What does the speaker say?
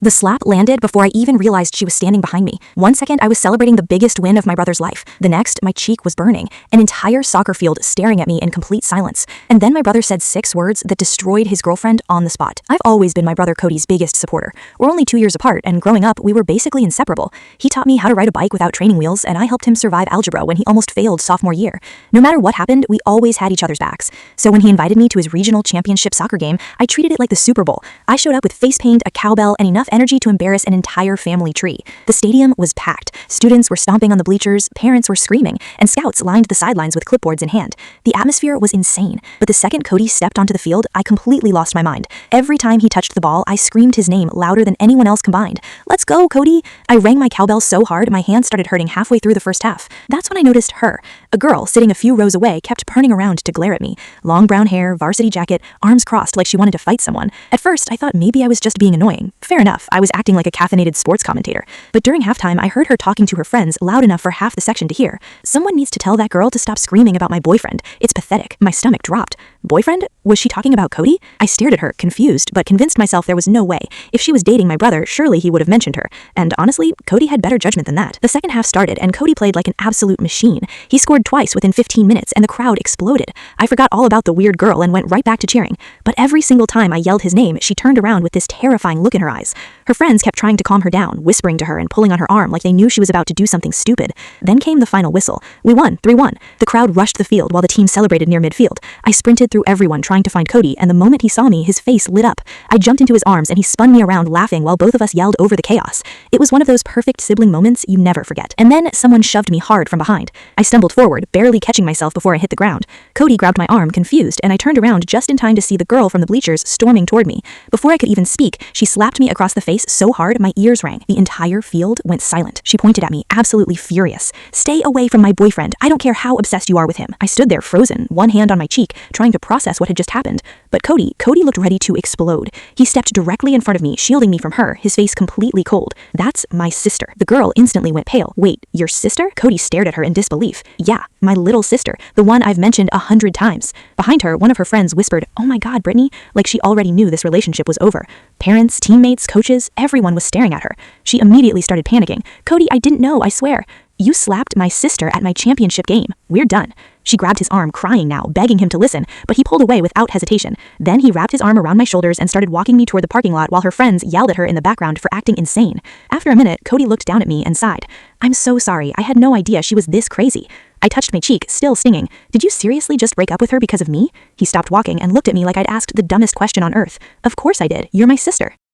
The slap landed before I even realized she was standing behind me. One second, I was celebrating the biggest win of my brother's life. The next, my cheek was burning, an entire soccer field staring at me in complete silence. And then my brother said 6 words that destroyed his girlfriend on the spot. I've always been my brother Cody's biggest supporter. We're only 2 years apart, and growing up, we were basically inseparable. He taught me how to ride a bike without training wheels, and I helped him survive algebra when he almost failed sophomore year. No matter what happened, we always had each other's backs. So when he invited me to his regional championship soccer game, I treated it like the Super Bowl. I showed up with face paint, a cowbell, and enough energy to embarrass an entire family tree. The stadium was packed. Students were stomping on the bleachers, parents were screaming, and scouts lined the sidelines with clipboards in hand. The atmosphere was insane, but the second Cody stepped onto the field, I completely lost my mind. Every time he touched the ball, I screamed his name louder than anyone else combined. "Let's go, Cody!" I rang my cowbell so hard my hands started hurting halfway through the first half. That's when I noticed her. A girl sitting a few rows away kept turning around to glare at me. Long brown hair, varsity jacket, arms crossed like she wanted to fight someone. At first, I thought maybe I was just being annoying. Fair enough, I was acting like a caffeinated sports commentator. But during halftime, I heard her talking to her friends loud enough for half the section to hear. Someone needs to tell that girl to stop screaming about my boyfriend. It's pathetic. My stomach dropped. Boyfriend? Was she talking about Cody? I stared at her, confused, but convinced myself there was no way. If she was dating my brother, surely he would have mentioned her. And honestly, Cody had better judgment than that. The second half started, and Cody played like an absolute machine. He scored twice within 15 minutes, and the crowd exploded. I forgot all about the weird girl and went right back to cheering. But every single time I yelled his name, she turned around with this terrifying look in her eyes. Her friends kept trying to calm her down, whispering to her and pulling on her arm like they knew she was about to do something stupid. Then came the final whistle. We won, 3-1. The crowd rushed the field while the team celebrated near midfield. I sprinted through everyone trying to find Cody, and the moment he saw me, his face lit up. I jumped into his arms and he spun me around laughing while both of us yelled over the chaos. It was one of those perfect sibling moments you never forget. And then someone shoved me hard from behind. I stumbled forward, barely catching myself before I hit the ground. Cody grabbed my arm, confused, and I turned around just in time to see the girl from the bleachers storming toward me. Before I could even speak, she slapped me across the face so hard my ears rang. The entire field went silent. She pointed at me, absolutely furious. "Stay away from my boyfriend. I don't care how obsessed you are with him." I stood there frozen, one hand on my cheek, trying to process what had just happened. But Cody looked ready to explode. He stepped directly in front of me, shielding me from her, his face completely cold. "That's my sister." The girl instantly went pale. "Wait, your sister?" Cody stared at her in disbelief. "Yeah, my little sister, the one I've mentioned 100 times. Behind her, one of her friends whispered, "Oh my God, Brittany," like she already knew this relationship was over. Parents, teammates, coaches, everyone was staring at her. She immediately started panicking. "Cody, I didn't know, I swear. You slapped my sister at my championship game. We're done." She grabbed his arm, crying now, begging him to listen, but he pulled away without hesitation. Then he wrapped his arm around my shoulders and started walking me toward the parking lot while her friends yelled at her in the background for acting insane. After a minute, Cody looked down at me and sighed. "I'm so sorry. I had no idea she was this crazy." I touched my cheek, still stinging. "Did you seriously just break up with her because of me?" He stopped walking and looked at me like I'd asked the dumbest question on earth. "Of course I did. You're my sister."